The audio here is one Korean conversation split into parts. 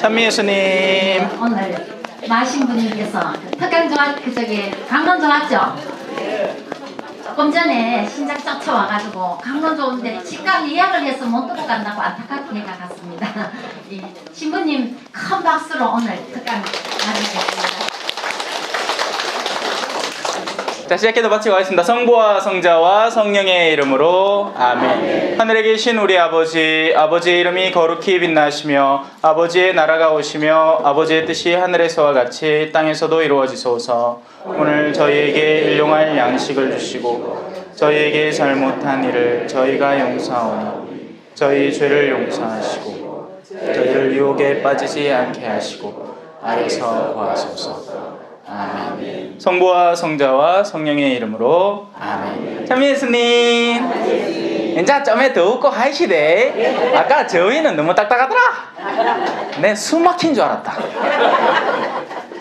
찬미 예수님. 오늘 마신 분님께서 특강 강론 좋았죠? 조금 전에 신작 쫓아와가지고 강론 좋은데 직각 예약을 해서 못 듣고 간다고 안타깝게 갔습니다. 이 신부님 큰 박수로 오늘 특강 맞으셨습니다. 자, 시작해도 마치고 가겠습니다. 성부와 성자와 성령의 이름으로 아멘. 하늘에 계신 우리 아버지, 아버지의 이름이 거룩히 빛나시며 아버지의 나라가 오시며 아버지의 뜻이 하늘에서와 같이 땅에서도 이루어지소서. 오늘 저희에게 일용할 양식을 주시고 저희에게 잘못한 일을 저희가 용서하오니 저희 죄를 용서하시고 저희를 유혹에 빠지지 않게 하시고 악에서 구하소서. 아멘. 성부와 성자와 성령의 이름으로 아멘. 찬미 예수님. 이제 좀에 더 웃고 하시대. 아까 저희는 너무 딱딱하더라. 내 숨 막힌 줄 알았다.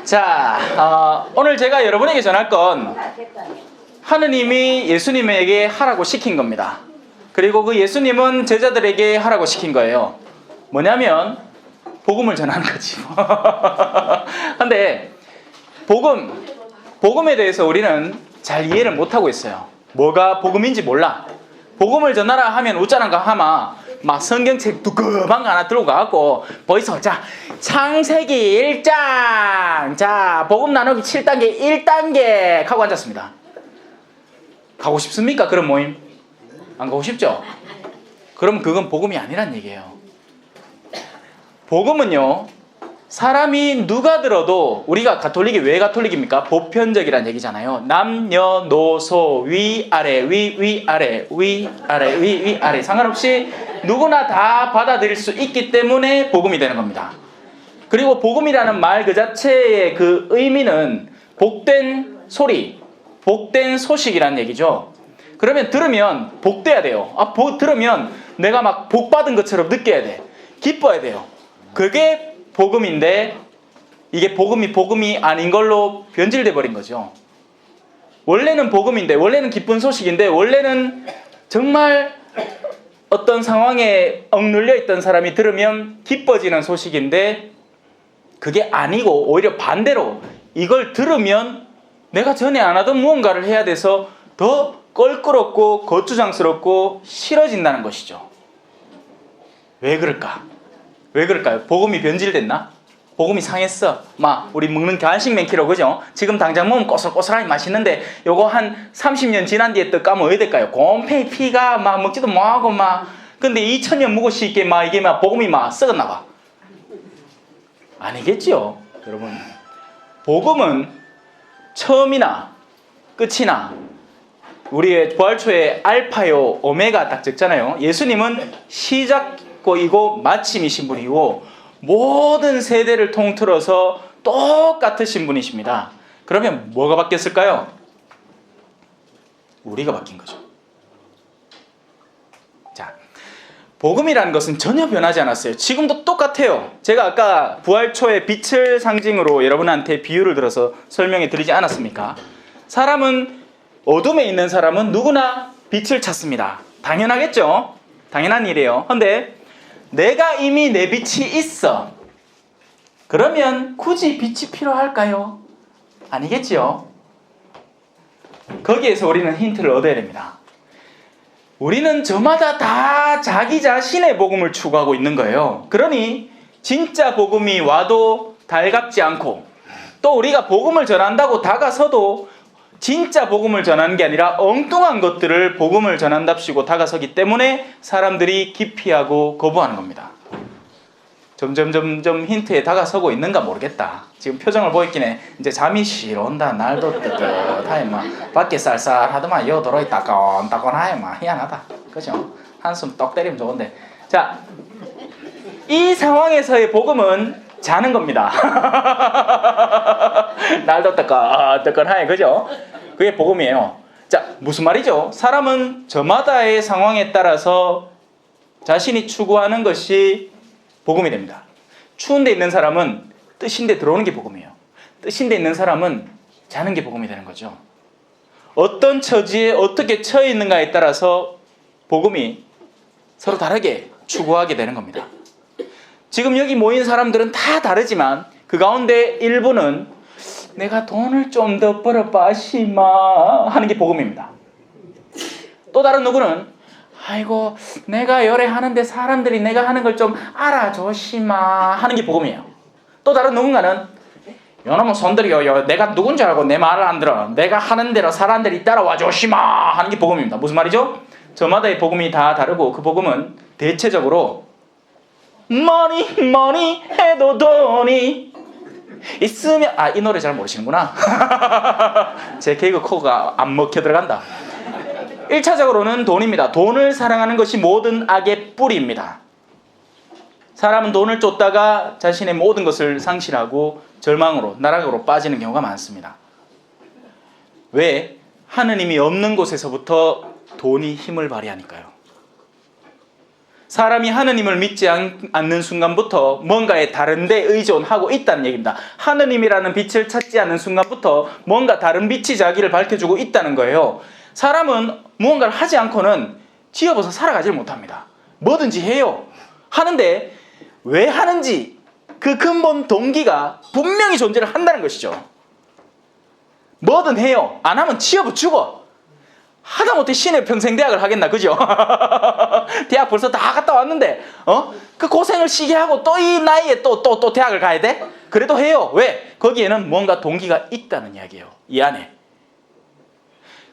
자, 오늘 제가 여러분에게 전할 건 하느님이 예수님에게 하라고 시킨 겁니다. 그리고 그 예수님은 제자들에게 하라고 시킨 거예요. 뭐냐면 복음을 전하는 거지. 근데 복음에 대해서 우리는 잘 이해를 못하고 있어요. 뭐가 복음인지 몰라. 복음을 전하라 하면 웃자는가 하마 막 성경책 두꺼운 거 하나 들고 가갖고 벌써 자 창세기 1장 자 복음 나누기 7단계 1단계 하고 앉았습니다. 가고 싶습니까? 그런 모임? 안 가고 싶죠? 그럼 그건 복음이 아니란 얘기예요. 복음은요, 사람이 누가 들어도 우리가 가톨릭이 왜 가톨릭입니까? 보편적이란 얘기잖아요. 남녀노소 위아래 위아래 위아래 위아래 상관없이 누구나 다 받아들일 수 있기 때문에 복음이 되는 겁니다. 그리고 복음이라는 말 그 자체의 그 의미는 복된 소리, 복된 소식이란 얘기죠. 그러면 들으면 복돼야 돼요. 들으면 내가 막 복받은 것처럼 느껴야 돼. 기뻐야 돼요. 그게 복음인데 이게 복음이 아닌 걸로 변질돼 버린 거죠. 원래는 복음인데, 원래는 기쁜 소식인데, 원래는 정말 어떤 상황에 억눌려 있던 사람이 들으면 기뻐지는 소식인데 그게 아니고 오히려 반대로 이걸 들으면 내가 전에 안 하던 무언가를 해야 돼서 더 껄끄럽고 거추장스럽고 싫어진다는 것이죠. 왜 그럴까? 왜 그럴까요? 복음이 변질됐나? 복음이 상했어. 우리 먹는 간식 맨키로 그죠? 지금 당장 먹으면 꼬슬꼬슬하니 맛있는데 요거 한 30년 지난 뒤에 또 까면 어디 될까요? 곰팡이 피가 먹지도 뭐하고 근데 2000년 묵었이 이게 이게 복음이 썩었나 봐. 아니겠지요, 여러분. 복음은 처음이나 끝이나 우리의 부활초에 알파요 오메가 딱 적잖아요. 예수님은 시작이고 마침이신 분이고 모든 세대를 통틀어서 똑같으신 분이십니다. 그러면 뭐가 바뀌었을까요? 우리가 바뀐 거죠. 자, 복음이라는 것은 전혀 변하지 않았어요. 지금도 똑같아요. 제가 아까 부활초의 빛을 상징으로 여러분한테 비유를 들어서 설명해 드리지 않았습니까? 어둠에 있는 사람은 누구나 빛을 찾습니다. 당연하겠죠? 당연한 일이에요. 근데 내가 이미 내 빛이 있어. 그러면 굳이 빛이 필요할까요? 아니겠지요? 거기에서 우리는 힌트를 얻어야 됩니다. 우리는 저마다 다 자기 자신의 복음을 추구하고 있는 거예요. 그러니 진짜 복음이 와도 달갑지 않고 또 우리가 복음을 전한다고 다가서도 진짜 복음을 전하는 게 아니라 엉뚱한 것들을 복음을 전한답시고 다가서기 때문에 사람들이 기피하고 거부하는 겁니다. 점점 힌트에 다가서고 있는가 모르겠다. 지금 표정을 보이기네. 이제 잠이 실 온다. 날도 뜨뜻하게 밖에 쌀쌀하더만 여도로이 따끈따끈하게 희한하다. 그죠? 한숨 떡 때리면 좋은데. 자, 이 상황에서의 복음은 자는 겁니다. 날도 뜨끈하게, 그죠? 그게 복음이에요. 자, 무슨 말이죠? 사람은 저마다의 상황에 따라서 자신이 추구하는 것이 복음이 됩니다. 추운 데 있는 사람은 뜨신 데 들어오는 게 복음이에요. 뜨신 데 있는 사람은 자는 게 복음이 되는 거죠. 어떤 처지에 어떻게 처해 있는가에 따라서 복음이 서로 다르게 추구하게 되는 겁니다. 지금 여기 모인 사람들은 다 다르지만 그 가운데 일부는 내가 돈을 좀 더 벌어봐시마 하는 게 복음입니다. 또 다른 누구는 아이고 내가 열애하는데 사람들이 내가 하는 걸 좀 알아줘시마 하는 게 복음이에요. 또 다른 누군가는 요놈은 손들이요 내가 누군지 알고 내 말을 안 들어 내가 하는 대로 사람들이 따라와 조시마 하는 게 복음입니다. 무슨 말이죠? 저마다의 복음이 다 다르고 그 복음은 대체적으로 머니 해도 돈이 있으면 이 노래 잘 모르시는구나. 제 개그 코가 안 먹혀 들어간다. 1차적으로는 돈입니다. 돈을 사랑하는 것이 모든 악의 뿌리입니다. 사람은 돈을 쫓다가 자신의 모든 것을 상실하고 절망으로 나락으로 빠지는 경우가 많습니다. 왜? 하느님이 없는 곳에서부터 돈이 힘을 발휘하니까요. 사람이 하느님을 믿지 않는 순간부터 뭔가에 다른 데 의존하고 있다는 얘기입니다. 하느님이라는 빛을 찾지 않는 순간부터 뭔가 다른 빛이 자기를 밝혀주고 있다는 거예요. 사람은 무언가를 하지 않고는 지어버서 살아가질 못합니다. 뭐든지 해요. 하는데 왜 하는지 그 근본 동기가 분명히 존재를 한다는 것이죠. 뭐든 해요. 안 하면 치어버 죽어. 하다못해 신의 평생대학을 하겠나, 그죠? 대학 벌써 다 갔다 왔는데, 그 고생을 시게 하고 또 이 나이에 또 대학을 가야 돼? 그래도 해요. 왜? 거기에는 뭔가 동기가 있다는 이야기예요. 이 안에.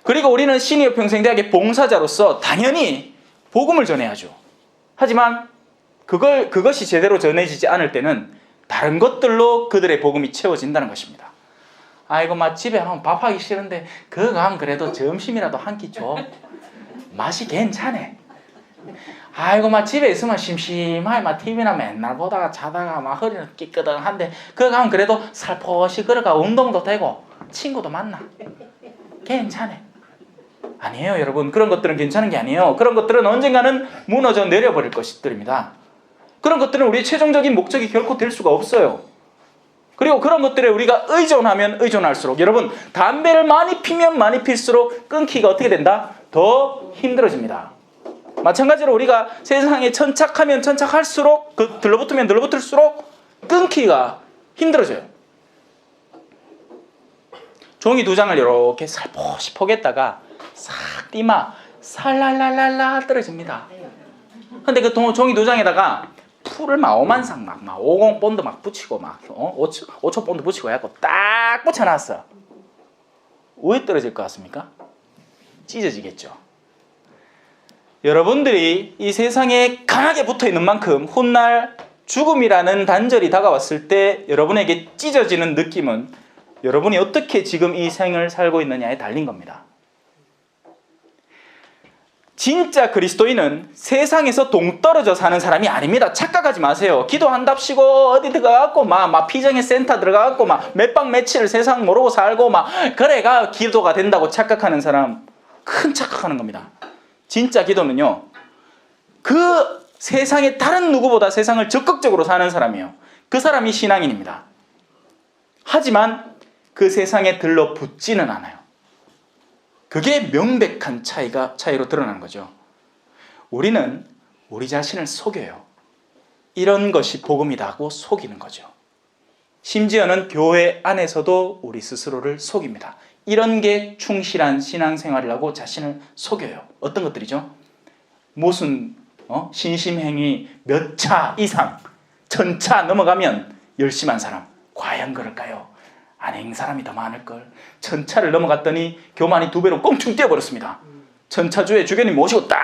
그리고 우리는 신의 평생대학의 봉사자로서 당연히 복음을 전해야죠. 하지만 그것이 제대로 전해지지 않을 때는 다른 것들로 그들의 복음이 채워진다는 것입니다. 아이고 집에 하면 밥하기 싫은데 그거 하면 그래도 점심이라도 한 끼 줘. 맛이 괜찮네. 아이고 집에 있으면 심심하게 TV나 맨날 보다가 자다가 허리는 끼끄덩한데 그거 하면 그래도 살포시 걸어가 운동도 되고 친구도 만나. 괜찮네. 아니에요, 여러분. 그런 것들은 괜찮은 게 아니에요. 그런 것들은 언젠가는 무너져 내려버릴 것들입니다. 그런 것들은 우리의 최종적인 목적이 결코 될 수가 없어요. 그리고 그런 것들에 우리가 의존하면 의존할수록, 여러분, 담배를 많이 피면 많이 필수록 끊기가 어떻게 된다? 더 힘들어집니다. 마찬가지로 우리가 세상에 천착하면 천착할수록, 들러붙으면 들러붙을수록 끊기가 힘들어져요. 종이 2장을 이렇게 살포시 포개다가 싹 띠마 살랄랄랄라 떨어집니다. 근데 그 종이 2장에다가 풀을 막 오만상 막 50 본드 막 붙이고 5초 본드 붙이고 해갖고 딱 붙여놨어. 왜 떨어질 것 같습니까? 찢어지겠죠. 여러분들이 이 세상에 강하게 붙어있는 만큼 훗날 죽음이라는 단절이 다가왔을 때 여러분에게 찢어지는 느낌은 여러분이 어떻게 지금 이 생을 살고 있느냐에 달린 겁니다. 진짜 그리스도인은 세상에서 동떨어져 사는 사람이 아닙니다. 착각하지 마세요. 기도한답시고 어디 들어가갖고 막 피정의 센터 들어가갖고 막 몇박 며칠을 세상 모르고 살고 막 그래가 기도가 된다고 착각하는 사람, 큰 착각하는 겁니다. 진짜 기도는요, 그 세상의 다른 누구보다 세상을 적극적으로 사는 사람이에요. 그 사람이 신앙인입니다. 하지만 그 세상에 들러붙지는 않아요. 그게 명백한 차이로 드러나는 거죠. 우리는 우리 자신을 속여요. 이런 것이 복음이다 하고 속이는 거죠. 심지어는 교회 안에서도 우리 스스로를 속입니다. 이런 게 충실한 신앙생활이라고 자신을 속여요. 어떤 것들이죠? 무슨 신심행위 몇 차 이상, 1000차 넘어가면 열심한 사람. 과연 그럴까요? 아닌 사람이 더 많을걸. 1000차를 넘어갔더니 교만이 2배로 꽁충 뛰어버렸습니다. 1000차주에 주교님 모시고 딱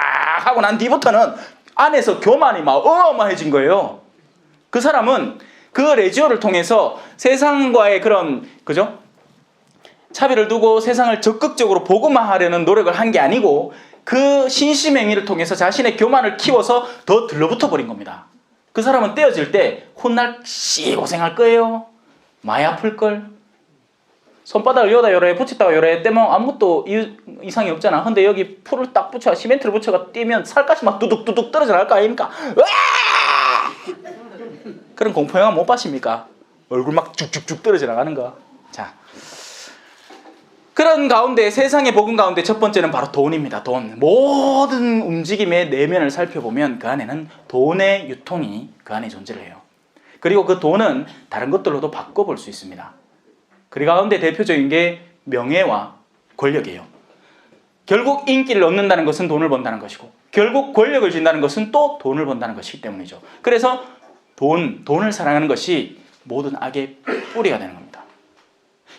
하고 난 뒤부터는 안에서 교만이 막 어마어마해진 거예요. 그 사람은 그 레지오를 통해서 세상과의 그런, 그죠? 차별을 두고 세상을 적극적으로 복음화하려는 노력을 한 게 아니고 그 신심행위를 통해서 자신의 교만을 키워서 더 들러붙어 버린 겁니다. 그 사람은 떼어질 때 훗날 고생할 거예요. 많이 아플걸. 손바닥을 요다 요래 붙였다가 요래 떼면 아무것도 이상이 없잖아. 근데 여기 풀을 딱 붙여 시멘트를 붙여가 뛰면 살갗이 막 두둑두둑 떨어져 나갈 거 아닙니까? 그런 공포영화 못 봤습니까? 얼굴 막 쭉쭉쭉 떨어져 나가는 거. 자, 그런 가운데, 세상의 복음 가운데 첫 번째는 바로 돈입니다. 돈. 모든 움직임의 내면을 살펴보면 그 안에는 돈의 유통이 그 안에 존재를 해요. 그리고 그 돈은 다른 것들로도 바꿔볼 수 있습니다. 그 가운데 대표적인 게 명예와 권력이에요. 결국 인기를 얻는다는 것은 돈을 번다는 것이고 결국 권력을 준다는 것은 또 돈을 번다는 것이기 때문이죠. 그래서 돈을 사랑하는 것이 모든 악의 뿌리가 되는 겁니다.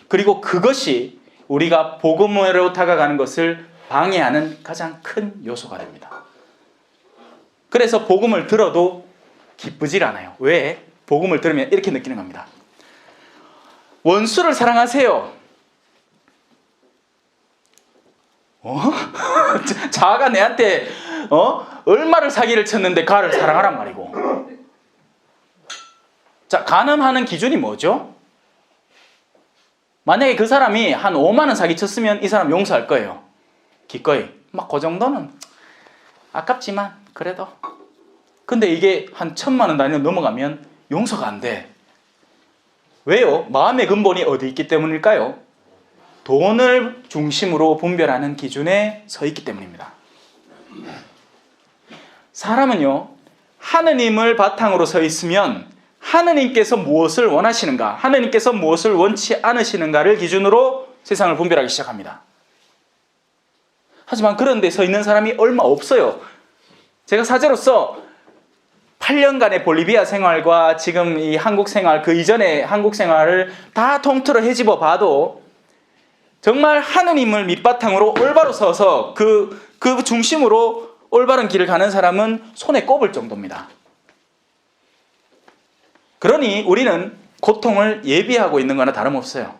그리고 그것이 우리가 복음으로 다가가는 것을 방해하는 가장 큰 요소가 됩니다. 그래서 복음을 들어도 기쁘질 않아요. 왜? 복음을 들으면 이렇게 느끼는 겁니다. 원수를 사랑하세요. 자가 내한테 얼마를 사기를 쳤는데 가를 사랑하란 말이고. 자, 가늠하는 기준이 뭐죠? 만약에 그 사람이 한 5만 원 사기 쳤으면 이 사람 용서할 거예요. 기꺼이. 막 그 정도는 아깝지만 그래도. 근데 이게 한 1,000만 원 단위로 넘어가면 용서가 안 돼. 왜요? 마음의 근본이 어디 있기 때문일까요? 돈을 중심으로 분별하는 기준에 서 있기 때문입니다. 사람은요, 하느님을 바탕으로 서 있으면 하느님께서 무엇을 원하시는가, 하느님께서 무엇을 원치 않으시는가를 기준으로 세상을 분별하기 시작합니다. 하지만 그런 데 서 있는 사람이 얼마 없어요. 제가 사제로서 8년간의 볼리비아 생활과 지금 이 한국 생활, 그 이전의 한국 생활을 다 통틀어 헤집어 봐도 정말 하느님을 밑바탕으로 올바로 서서 그 중심으로 올바른 길을 가는 사람은 손에 꼽을 정도입니다. 그러니 우리는 고통을 예비하고 있는 거나 다름없어요.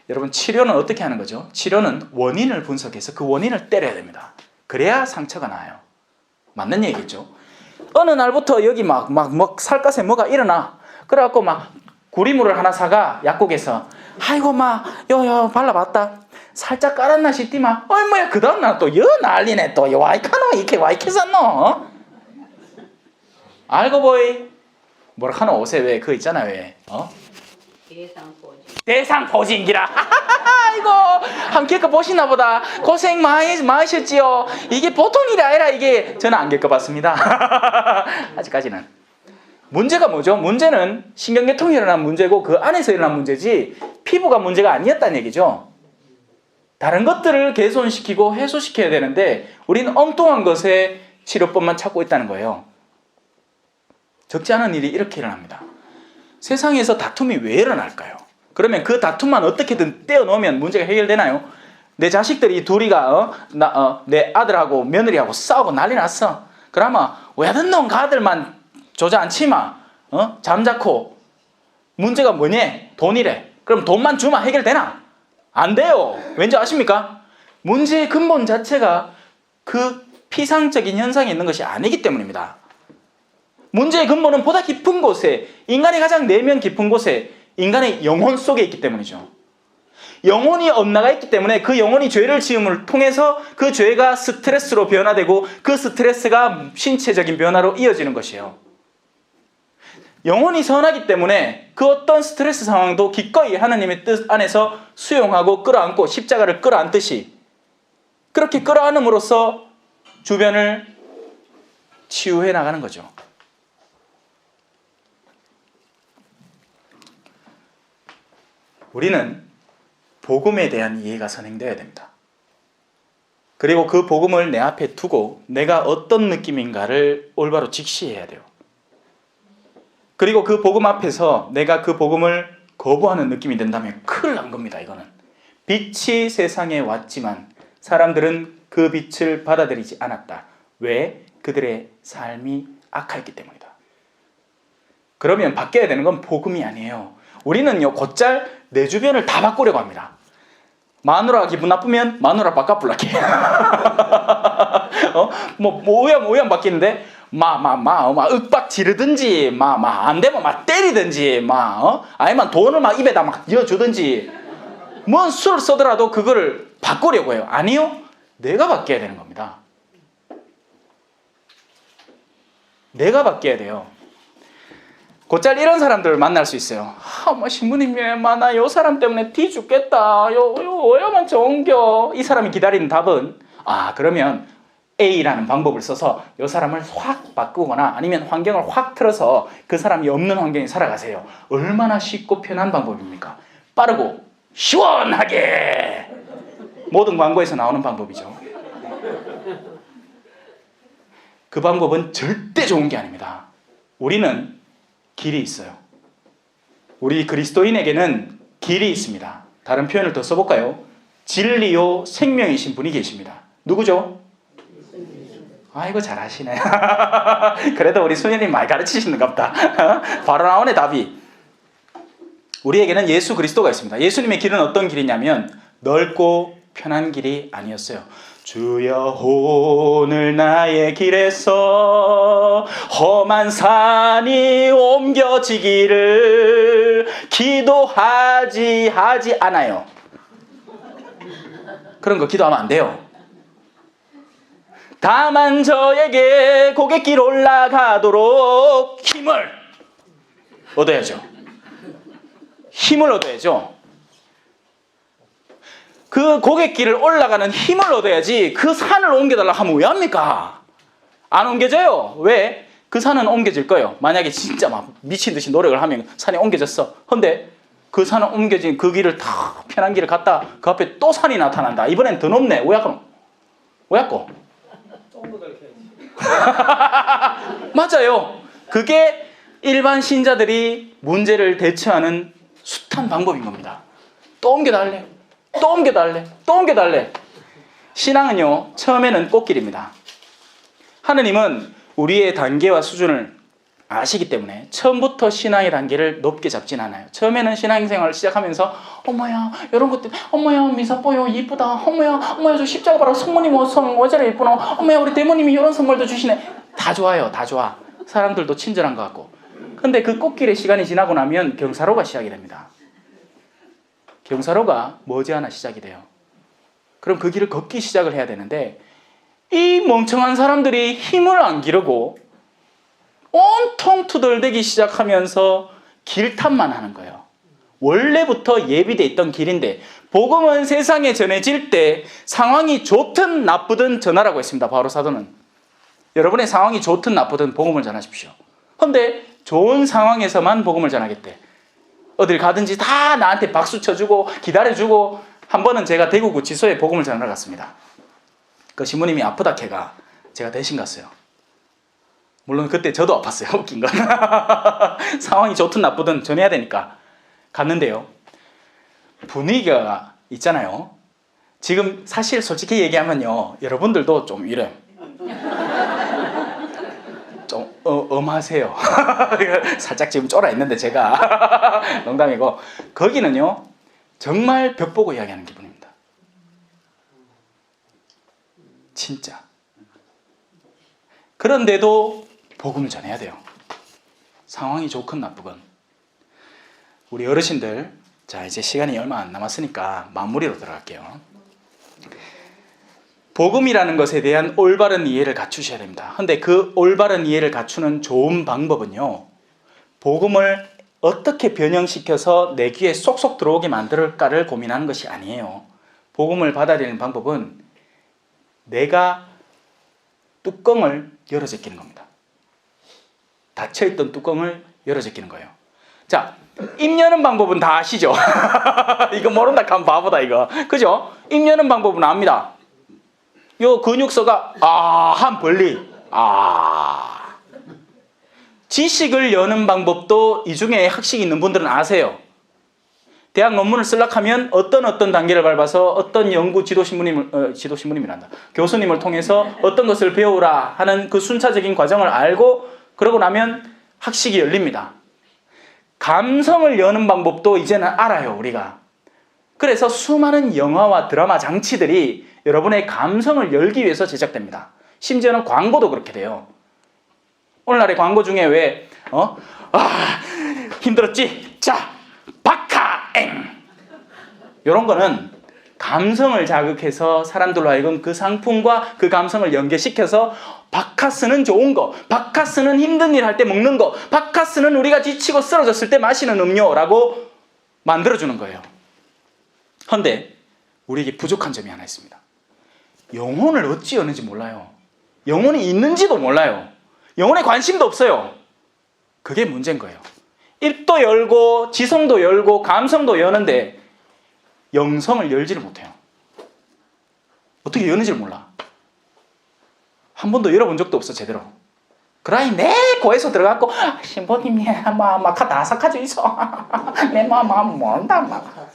여러분, 치료는 어떻게 하는 거죠? 치료는 원인을 분석해서 그 원인을 때려야 됩니다. 그래야 상처가 나요. 맞는 얘기죠. 어느 날부터 여기 막 살갗에 뭐가 일어나. 그래갖고 막 구리물을 하나 사가 약국에서 아이고 요 발라봤다. 살짝 깔았나 싶디만 뭐야 그 다음날 또 여 난리네 또 와이카노 이렇게 와이케 샀노. 알고 보이 뭐라 하노 옷에 왜 그거 있잖아 왜 대상포진기라. 아이고 함께 겪어보시나 보다. 고생 많으셨지요. 이게 보통 일이 아니라 이게 저는 안 겪어봤습니다. 아직까지는. 문제가 뭐죠? 문제는 신경계통이 일어난 문제고 그 안에서 일어난 문제지 피부가 문제가 아니었다는 얘기죠. 다른 것들을 개선시키고 해소시켜야 되는데 우리는 엉뚱한 것에 치료법만 찾고 있다는 거예요. 적지 않은 일이 이렇게 일어납니다. 세상에서 다툼이 왜 일어날까요? 그러면 그 다툼만 어떻게든 떼어놓으면 문제가 해결되나요? 내 자식들이 둘이가 내 아들하고 며느리하고 싸우고 난리 났어. 그러면 왜든 놈 가들만 조자앉히마 잠자코. 문제가 뭐니? 돈이래. 그럼 돈만 주면 해결되나? 안 돼요. 왠지 아십니까? 문제의 근본 자체가 그 피상적인 현상이 있는 것이 아니기 때문입니다. 문제의 근본은 보다 깊은 곳에, 인간의 가장 내면 깊은 곳에 인간의 영혼 속에 있기 때문이죠. 영혼이 엇나가 있기 때문에 그 영혼이 죄를 지음을 통해서 그 죄가 스트레스로 변화되고 그 스트레스가 신체적인 변화로 이어지는 것이에요. 영혼이 선하기 때문에 그 어떤 스트레스 상황도 기꺼이 하나님의 뜻 안에서 수용하고 끌어안고 십자가를 끌어안듯이 그렇게 끌어안음으로써 주변을 치유해 나가는 거죠. 우리는 복음에 대한 이해가 선행되어야 됩니다. 그리고 그 복음을 내 앞에 두고 내가 어떤 느낌인가를 올바로 직시해야 돼요. 그리고 그 복음 앞에서 내가 그 복음을 거부하는 느낌이 된다면 큰일 난 겁니다. 이거는 빛이 세상에 왔지만 사람들은 그 빛을 받아들이지 않았다. 왜? 그들의 삶이 악하였기 때문이다. 그러면 바뀌어야 되는 건 복음이 아니에요. 우리는요 곧잘 내 주변을 다 바꾸려고 합니다. 마누라가 기분 나쁘면 마누라 바꿔 불러게. 오염 바뀌는데 윽박 지르든지 안 되면 때리든지 아니면 돈을 입에다 넣어주든지 뭔 수를 써더라도 그거를 바꾸려고 해요. 아니요, 내가 바뀌어야 되는 겁니다. 내가 바뀌어야 돼요. 곧잘 이런 사람들을 만날 수 있어요. 신부님 나 요 사람 때문에 뒤 죽겠다. 요 오야만 좋은겨. 이 사람이 기다리는 답은 그러면 A라는 방법을 써서 이 사람을 확 바꾸거나 아니면 환경을 확 틀어서 그 사람이 없는 환경에 살아가세요. 얼마나 쉽고 편한 방법입니까? 빠르고 시원하게 모든 광고에서 나오는 방법이죠. 그 방법은 절대 좋은 게 아닙니다. 우리는 길이 있어요. 우리 그리스도인에게는 길이 있습니다. 다른 표현을 더 써볼까요? 진리요 생명이신 분이 계십니다. 누구죠? 아이고 잘하시네. 그래도 우리 수녀님 많이 가르치시는가 보다. 바로 나오네 답이. 우리에게는 예수 그리스도가 있습니다. 예수님의 길은 어떤 길이냐면 넓고 편한 길이 아니었어요. 주여 오늘 나의 길에서 험한 산이 옮겨지기를 기도하지 않아요. 그런 거 기도하면 안 돼요. 다만 저에게 고갯길 올라가도록 힘을 얻어야죠. 힘을 얻어야죠. 그 고갯길을 올라가는 힘을 얻어야지 그 산을 옮겨달라 하면 왜 합니까? 안 옮겨져요. 왜? 그 산은 옮겨질 거예요. 만약에 진짜 막 미친 듯이 노력을 하면 산이 옮겨졌어. 근데 그 산은 옮겨진 그 길을 다 편한 길을 갔다 그 앞에 또 산이 나타난다. 이번엔 더 높네. 왜 약간? 왜 약간? 맞아요. 그게 일반 신자들이 문제를 대처하는 숱한 방법인 겁니다. 또 옮겨달래. 또 옮겨달래. 또 옮겨달래. 신앙은요, 처음에는 꽃길입니다. 하느님은 우리의 단계와 수준을 아시기 때문에 처음부터 신앙의 단계를 높게 잡진 않아요. 처음에는 신앙생활을 시작하면서 어머야 이런 것들 어머야 미사뽀요 이쁘다 어머야 저 십자가 봐라 성모님 옷성 어제래 예쁘노 어머야 우리 대모님이 이런 선물도 주시네. 다 좋아요. 다 좋아. 사람들도 친절한 것 같고. 근데 그 꽃길의 시간이 지나고 나면 경사로가 시작이 됩니다. 경사로가 머지않아 시작이 돼요. 그럼 그 길을 걷기 시작을 해야 되는데 이 멍청한 사람들이 힘을 안 기르고 온통 투덜대기 시작하면서 길탐만 하는 거예요. 원래부터 예비되어 있던 길인데 복음은 세상에 전해질 때 상황이 좋든 나쁘든 전하라고 했습니다. 바울 사도는. 여러분의 상황이 좋든 나쁘든 복음을 전하십시오. 그런데 좋은 상황에서만 복음을 전하겠대. 어딜 가든지 다 나한테 박수 쳐주고 기다려주고. 한 번은 제가 대구 구치소에 복음을 전하러 갔습니다. 그 신부님이 아프다 캐가 제가 대신 갔어요. 물론 그때 저도 아팠어요. 웃긴 건. 상황이 좋든 나쁘든 전해야 되니까 갔는데요. 분위기가 있잖아요. 지금 사실 솔직히 얘기하면요. 여러분들도 좀 이래. 좀 엄하세요. 살짝 지금 쫄아 있는데 제가 농담이고 거기는요. 정말 벽 보고 이야기하는 기분입니다. 진짜. 그런데도 복음을 전해야 돼요. 상황이 좋건 나쁘건. 우리 어르신들, 자 이제 시간이 얼마 안 남았으니까 마무리로 들어갈게요. 복음이라는 것에 대한 올바른 이해를 갖추셔야 됩니다. 근데 그 올바른 이해를 갖추는 좋은 방법은요. 복음을 어떻게 변형시켜서 내 귀에 쏙쏙 들어오게 만들까를 고민하는 것이 아니에요. 복음을 받아들이는 방법은 내가 뚜껑을 열어 제끼는 겁니다. 닫혀있던 뚜껑을 열어 제끼는 거예요. 자, 입 여는 방법은 다 아시죠? 이거 모른다 하면 바보다 이거. 그죠? 입 여는 방법은 압니다. 요 근육서가 한 벌리. 지식을 여는 방법도 이 중에 학식이 있는 분들은 아세요. 대학 논문을 쓰려고 하면 어떤 단계를 밟아서 어떤 연구 지도신부님이란다. 교수님을 통해서 어떤 것을 배우라 하는 그 순차적인 과정을 알고 그러고 나면 학식이 열립니다. 감성을 여는 방법도 이제는 알아요, 우리가. 그래서 수많은 영화와 드라마 장치들이 여러분의 감성을 열기 위해서 제작됩니다. 심지어는 광고도 그렇게 돼요. 오늘날의 광고 중에 왜 힘들었지? 자, 바카엥! 이런 거는 감성을 자극해서 사람들로 하여금 그 상품과 그 감성을 연계시켜서 바카스는 좋은 거, 바카스는 힘든 일 할 때 먹는 거, 바카스는 우리가 지치고 쓰러졌을 때 마시는 음료라고 만들어주는 거예요. 그런데 우리에게 부족한 점이 하나 있습니다. 영혼을 어찌 여는지 몰라요. 영혼이 있는지도 몰라요. 영혼에 관심도 없어요. 그게 문제인 거예요. 입도 열고 지성도 열고 감성도 여는데 영성을 열지를 못해요. 어떻게 여는지를 몰라. 한 번도 열어본 적도 없어 제대로. 그러니 내 고에서 들어갔고 신부님이 막 다삭하죠 있어. 내 마음 모른다 막.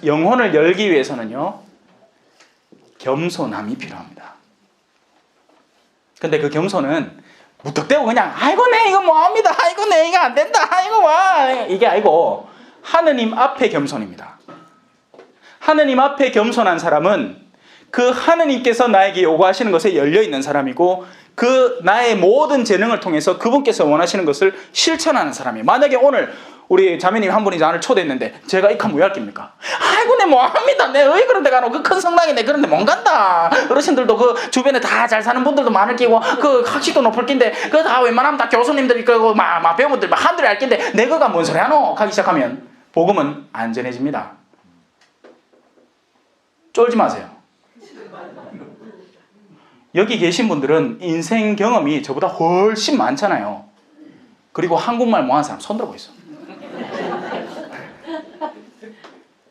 영혼을 열기 위해서는요 겸손함이 필요합니다. 근데 그 겸손은 무턱대고 그냥 아이고 내 이거 뭐합니다. 아이고 내 이거 안 된다. 아이고 와 이게 아니고 하느님 앞에 겸손입니다. 하느님 앞에 겸손한 사람은 그 하느님께서 나에게 요구하시는 것에 열려있는 사람이고 그 나의 모든 재능을 통해서 그분께서 원하시는 것을 실천하는 사람이에요. 만약에 오늘 우리 자매님 한 분이 나를 초대했는데 제가 이칸 뭐 할깁니까? 아이고 내 뭐합니다. 내 왜 그런 데 가노? 그 큰 성당에 내 그런 데 못 간다. 어르신들도 그 주변에 다 잘 사는 분들도 많을 끼고 그 학식도 높을 낀데 그 다 웬만하면 다 교수님들이 그고 막 배우분들 막 한둘이 할 낀데 내 거가 뭔 소리 하노? 가기 시작하면 복음은 안전해집니다. 쫄지 마세요. 여기 계신 분들은 인생 경험이 저보다 훨씬 많잖아요. 그리고 한국말 못하는 사람 손 들어보 있어.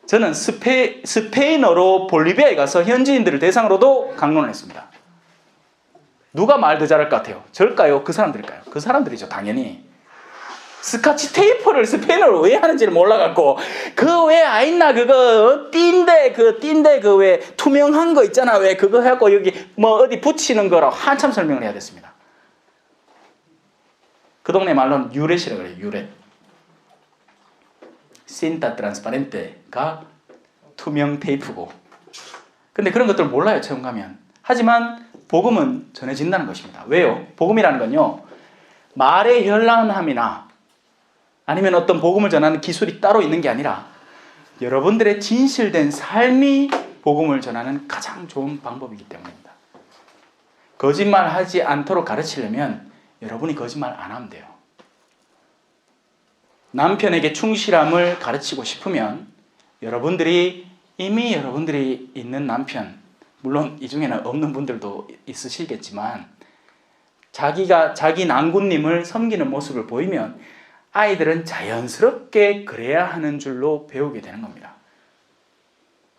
저는 스페인어로 볼리비아에 가서 현지인들을 대상으로도 강론을 했습니다. 누가 말 더 잘할 것 같아요? 저일까요? 그 사람들일까요? 그 사람들이죠, 당연히. 스카치 테이프를 스페인어로 왜 하는지를 몰라갖고 그 왜 아있나 그거 띠인데 그 왜 투명한 거 있잖아 왜 그거 해갖고 여기 뭐 어디 붙이는 거라고 한참 설명을 해야 됐습니다. 그 동네 말로는 유렛이라고 그래요. 유렛. 신타 트란스파렌테가 투명 테이프고. 근데 그런 것들을 몰라요 처음 가면. 하지만 복음은 전해진다는 것입니다. 왜요? 복음이라는 건요 말의 현란함이나 아니면 어떤 복음을 전하는 기술이 따로 있는 게 아니라 여러분들의 진실된 삶이 복음을 전하는 가장 좋은 방법이기 때문입니다. 거짓말하지 않도록 가르치려면 여러분이 거짓말 안 하면 돼요. 남편에게 충실함을 가르치고 싶으면 여러분들이 이미 여러분들이 있는 남편, 물론 이 중에는 없는 분들도 있으시겠지만 자기 난군님을 섬기는 모습을 보이면 아이들은 자연스럽게 그래야 하는 줄로 배우게 되는 겁니다.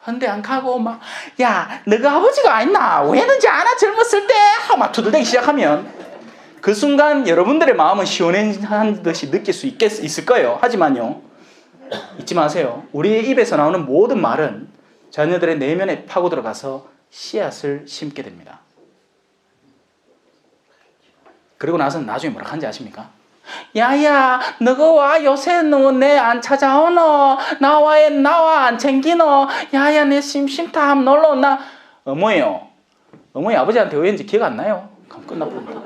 헌데 안 가고 막 야 너가 아버지가 아니나 왜 했는지 아나 젊었을 때 하고 막 두들대기 시작하면 그 순간 여러분들의 마음은 시원한 듯이 느낄 수 있을 거예요. 하지만요 잊지 마세요. 우리의 입에서 나오는 모든 말은 자녀들의 내면에 파고 들어가서 씨앗을 심게 됩니다. 그리고 나서는 나중에 뭐라 하는지 아십니까? 야야 너가 와 요새 너 내 안 찾아오노 나와 안 챙기노 야야 내 심심탐 놀러 나 어머니요 어머니 아버지한테 왜 했는지 기억 안 나요? 그럼 끝나버립니다.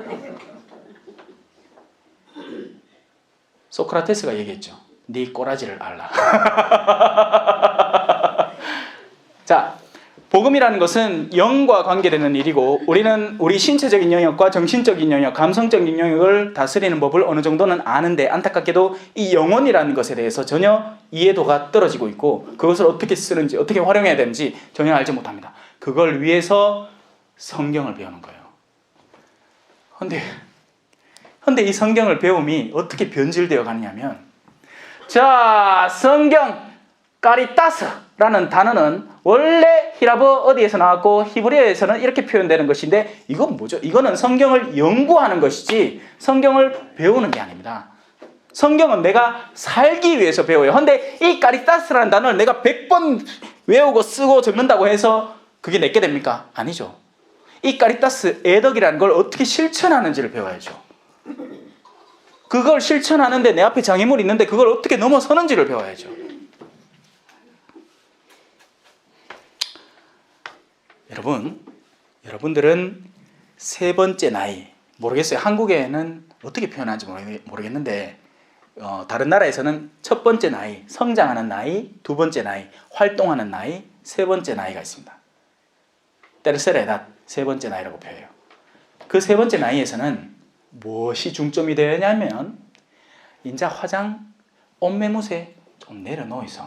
소크라테스가 얘기했죠. 네 꼬라지를 알라. 자, 복음이라는 것은 영과 관계되는 일이고 우리는 우리 신체적인 영역과 정신적인 영역, 감성적인 영역을 다스리는 법을 어느 정도는 아는데 안타깝게도 이 영혼이라는 것에 대해서 전혀 이해도가 떨어지고 있고 그것을 어떻게 쓰는지 어떻게 활용해야 되는지 전혀 알지 못합니다. 그걸 위해서 성경을 배우는 거예요. 근데 이 성경을 배움이 어떻게 변질되어 가느냐면 자 성경 까리타스라는 단어는 원래 히라보 어디에서 나왔고 히브리어에서는 이렇게 표현되는 것인데 이건 뭐죠? 이거는 성경을 연구하는 것이지 성경을 배우는 게 아닙니다. 성경은 내가 살기 위해서 배워요. 근데 이 까리타스라는 단어를 내가 100번 외우고 쓰고 적는다고 해서 그게 내게 됩니까? 아니죠. 이 까리타스 애덕이라는 걸 어떻게 실천하는지를 배워야죠. 그걸 실천하는데 내 앞에 장애물이 있는데 그걸 어떻게 넘어서는지를 배워야죠. 여러분들은 세 번째 나이, 모르겠어요. 한국에는 어떻게 표현하는지 모르겠는데 다른 나라에서는 첫 번째 나이, 성장하는 나이, 두 번째 나이, 활동하는 나이, 세 번째 나이가 있습니다. 테르세라 에닷, 세 번째 나이라고 표해요. 그 세 번째 나이에서는 무엇이 중점이 되냐면 인자 화장, 옷매무새 좀 내려놓이소.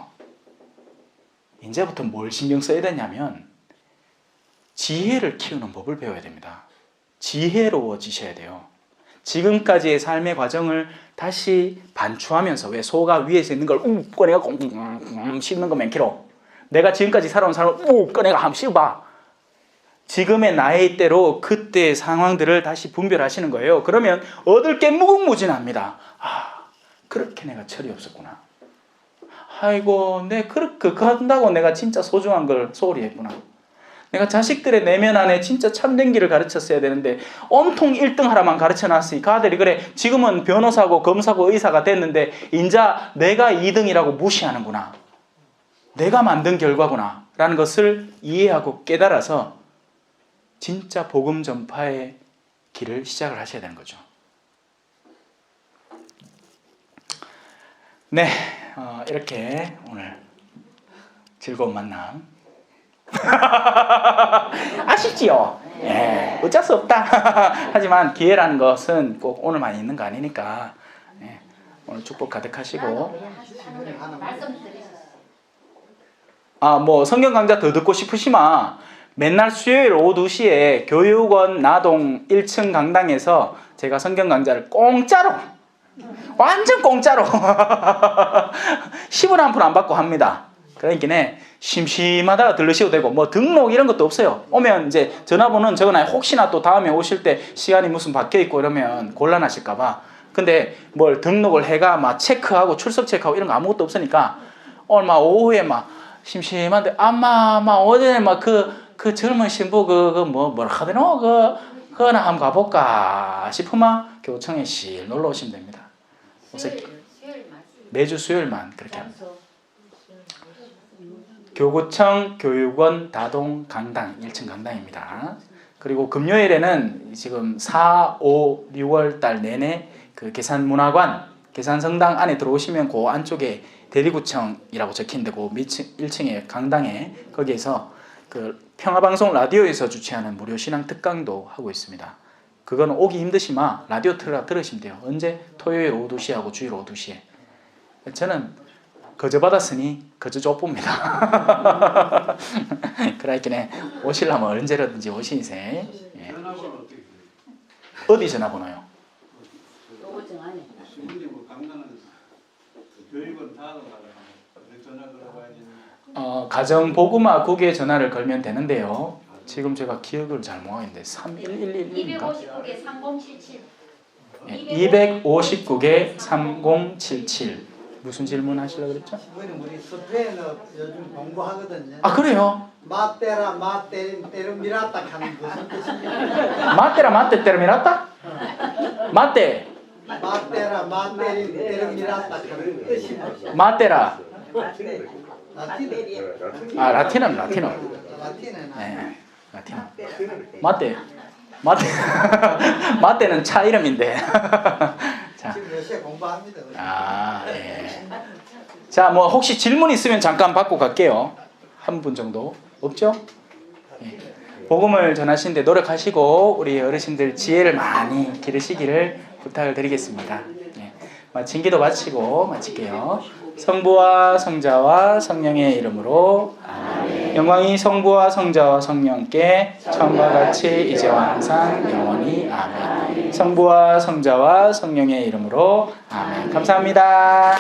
이제부터 뭘 신경 써야 되냐면 지혜를 키우는 법을 배워야 됩니다. 지혜로워지셔야 돼요. 지금까지의 삶의 과정을 다시 반추하면서, 왜 소가 위에서 있는 걸 꺼내가 씹는 거 많기로, 내가 지금까지 살아온 삶을 꺼내가 한번 씹어봐. 지금의 나의 때로 그때의 상황들을 다시 분별하시는 거예요. 그러면 얻을 게 무궁무진합니다. 아, 그렇게 내가 철이 없었구나. 아이고, 그거 한다고 내가 진짜 소중한 걸 소홀히 했구나. 내가 자식들의 내면 안에 진짜 참된 길을 가르쳤어야 되는데 온통 1등 하라만 가르쳐놨으니 그 아들이 그래 지금은 변호사고 검사고 의사가 됐는데 인자 내가 2등이라고 무시하는구나. 내가 만든 결과구나 라는 것을 이해하고 깨달아서 진짜 복음 전파의 길을 시작을 하셔야 되는 거죠. 네, 이렇게 오늘 즐거운 만남 아쉽지요? 예, 어쩔 수 없다. 하지만 기회라는 것은 꼭 오늘만 있는 거 아니니까 예, 오늘 축복 가득하시고 뭐 성경 강좌 더 듣고 싶으시면 맨날 수요일 오후 2시에 교육원 나동 1층 강당에서 제가 성경 강좌를 공짜로 완전 공짜로 10원 한 푼 안 받고 합니다. 그러니까 심심하다가 들르셔도 되고 뭐 등록 이런 것도 없어요. 오면 이제 전화번호는 적어놔요. 혹시나 또 다음에 오실 때 시간이 무슨 바뀌어 있고 이러면 곤란하실까봐. 근데 뭘 등록을 해가 막 체크하고 출석 체크하고 이런 거 아무것도 없으니까 오늘 막 오후에 막 심심한데 아마 막 어제 막 그 젊은 신부 뭐라 하더노 그거나 한번 가볼까 싶으면 교청에 실 놀러 오시면 됩니다. 매주 수요일만 그렇게 합니다. 교구청 교육원 다동 강당 1층 강당입니다. 그리고 금요일에는 지금 4, 5, 6월 달 내내 그 계산문화관 계산성당 안에 들어오시면 그 안쪽에 대리구청이라고 적힌데 그 1층에 강당에 거기에서 그 평화방송 라디오에서 주최하는 무료 신앙 특강도 하고 있습니다. 그건 오기 힘드시면 라디오 들으시면 돼요. 언제? 토요일 오후 2시하고 주일 오후 2시에. 저는 거저 받았으니 거저 쫓봅니다. 그러니까 오시려면 언제라든지 오시세. 예. 어디 전화번호요? 가정보구마국에 전화를 걸면 되는데요. 지금 제가 기억을 잘 못하겠는데 3111인가? 259개 3077. 259개 3077. 무슨 질문 하시려고 그랬죠? 우리 스페인어 요즘 공부하거든요. 아, 그래요? 마테라 마테르미라타 하는 무슨 뜻입니까? 마테라 마테 때르미라타? 마테 마테라 마테르미라타 하는 뜻이 뭐죠? 마테라. 라틴어. 아, 라틴어. 라틴어는 네, 라틴어. 마테 마테는 차 이름인데. 자. 지금 몇 시에 공부합니다. 아, 예. 자, 뭐 혹시 질문 있으면 잠깐 받고 갈게요. 한 분 정도 없죠? 예. 복음을 전하시는데 노력하시고 우리 어르신들 지혜를 많이 기르시기를 부탁을 드리겠습니다. 예. 마친 기도 마치고 마칠게요. 성부와 성자와 성령의 이름으로 아멘. 영광이 성부와 성자와 성령께 처음과 같이 이제와 항상 영원히 아멘. 성부와 성자와 성령의 이름으로 아멘. 감사합니다.